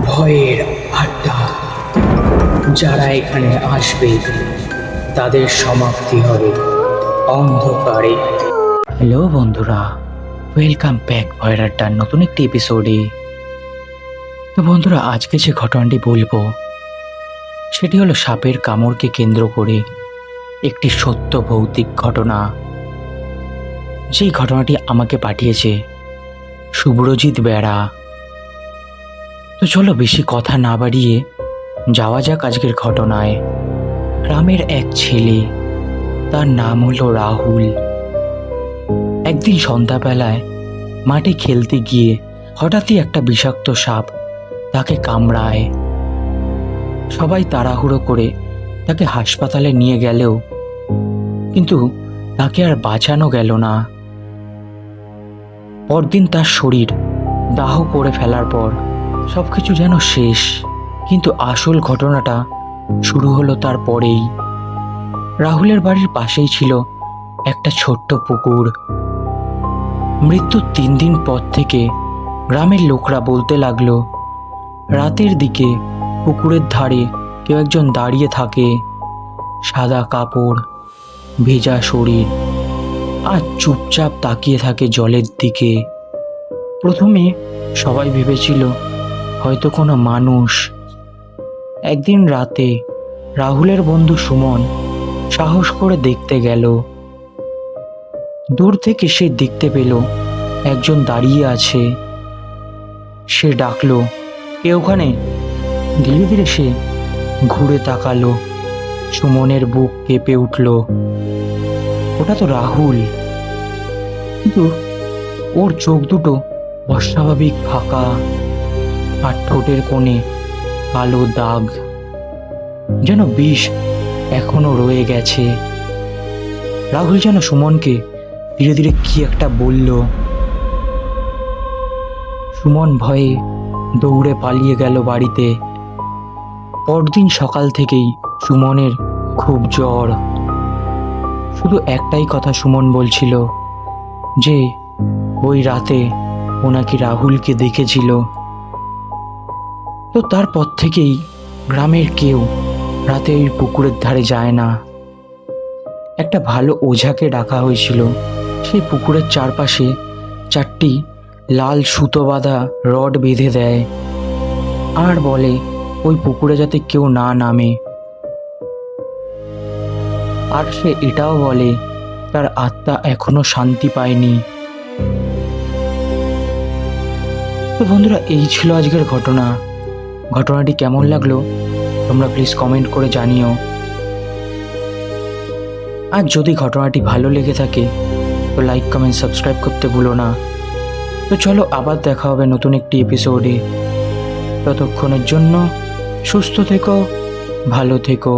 ভয়ের আড্ডা। যারা এখানে আসবে তাদের সমাপ্তি হবে অন্ধকারে। হ্যালো বন্ধুরা, ওয়েলকাম ব্যাক ভয়ের আড্ডার নতুন একটি এপিসোডে। তো বন্ধুরা, আজকে যে ঘটনাটি বলবো সেটি হলো সাপের কামড়কে কেন্দ্র করে একটি সত্য ভৌতিক ঘটনা। যেই ঘটনাটি আমাকে পাঠিয়েছে শুভ্রজিৎ বেড়া। তো চলো বেশি কথা না বাড়িয়ে যাওয়া যাক আজকের ঘটনায়। গ্রামের এক ছেলে, তার নাম হলো রাহুল। একদিন সন্ধ্যাবেলায় মাঠে খেলতে গিয়ে হঠাৎই একটা বিষাক্ত সাপ তাকে কামড়ায়। সবাই তাড়াহুড়ো করে তাকে হাসপাতালে নিয়ে গেলেও কিন্তু তাকে আর বাঁচানো গেল না। পরদিন তার শরীর দাহ করে ফেলার পর সবকিছু যেন শেষ। কিন্তু আসল ঘটনাটা শুরু হলো তারপরেই। রাহুলের বাড়ির পাশেই ছিল একটা ছোট্ট পুকুর। মৃত্যুর 3 দিন পর থেকে গ্রামের লোকরা বলতে লাগলো, রাতের দিকে পুকুরের ধারে কেউ একজন দাঁড়িয়ে থাকে, সাদা কাপড়, ভেজা শরীর, আর চুপচাপ তাকিয়ে থাকে জলের দিকে। প্রথমে সবাই ভেবেছিল হয়তো কোনো মানুষ। একদিন রাতে রাহুলের বন্ধু সুমন সাহস করে দেখতে গেল। দূর থেকে সে দেখতে পেল একজন দাঁড়িয়ে আছে। সে ডাকলো, কে ওখানে? ধীরে ধীরে সে ঘুরে তাকালো। সুমনের বুক কেঁপে উঠল। ওটা তো রাহুল, কিন্তু ওর চোখ দুটো অস্বাভাবিক ফাঁকা, আর ঠোঁটের কোণে কালো দাগ, যেন বিষ এখনো রয়ে গেছে। রাহুল যেন সুমনকে ধীরে ধীরে কি একটা বলল। সুমন ভয়ে দৌড়ে পালিয়ে গেল বাড়িতে। পরদিন সকাল থেকেই সুমনের খুব জ্বর। শুধু একটাই কথা সুমন বলছিল যে ওই রাতে ও নাকি রাহুলকে দেখেছিল। তো তারপর থেকেই গ্রামের কেউ রাতে ওই পুকুরের ধারে যায় না। একটা ভালো ওঝাকে ডাকা হয়েছিল। সেই পুকুরের চারপাশে 4টি লাল সুতো বাঁধা রড বেঁধে দেয়, আর বলে ওই পুকুরে যাতে কেউ না নামে। আর সে এটাও বলে তার আত্মা এখনো শান্তি পায়নি। তো বন্ধুরা, এই ছিল আজকের ঘটনা। ঘটনাটি কেমন লাগলো তোমরা প্লিজ কমেন্ট করে জানিও। আর যদি ঘটনাটি ভালো লেগে থাকে তো লাইক, কমেন্ট, সাবস্ক্রাইব করতে ভুলো না। তো চলো আবার দেখা হবে নতুন একটি এপিসোডে। ততক্ষণের জন্য সুস্থ থেকো, ভালো থেকো।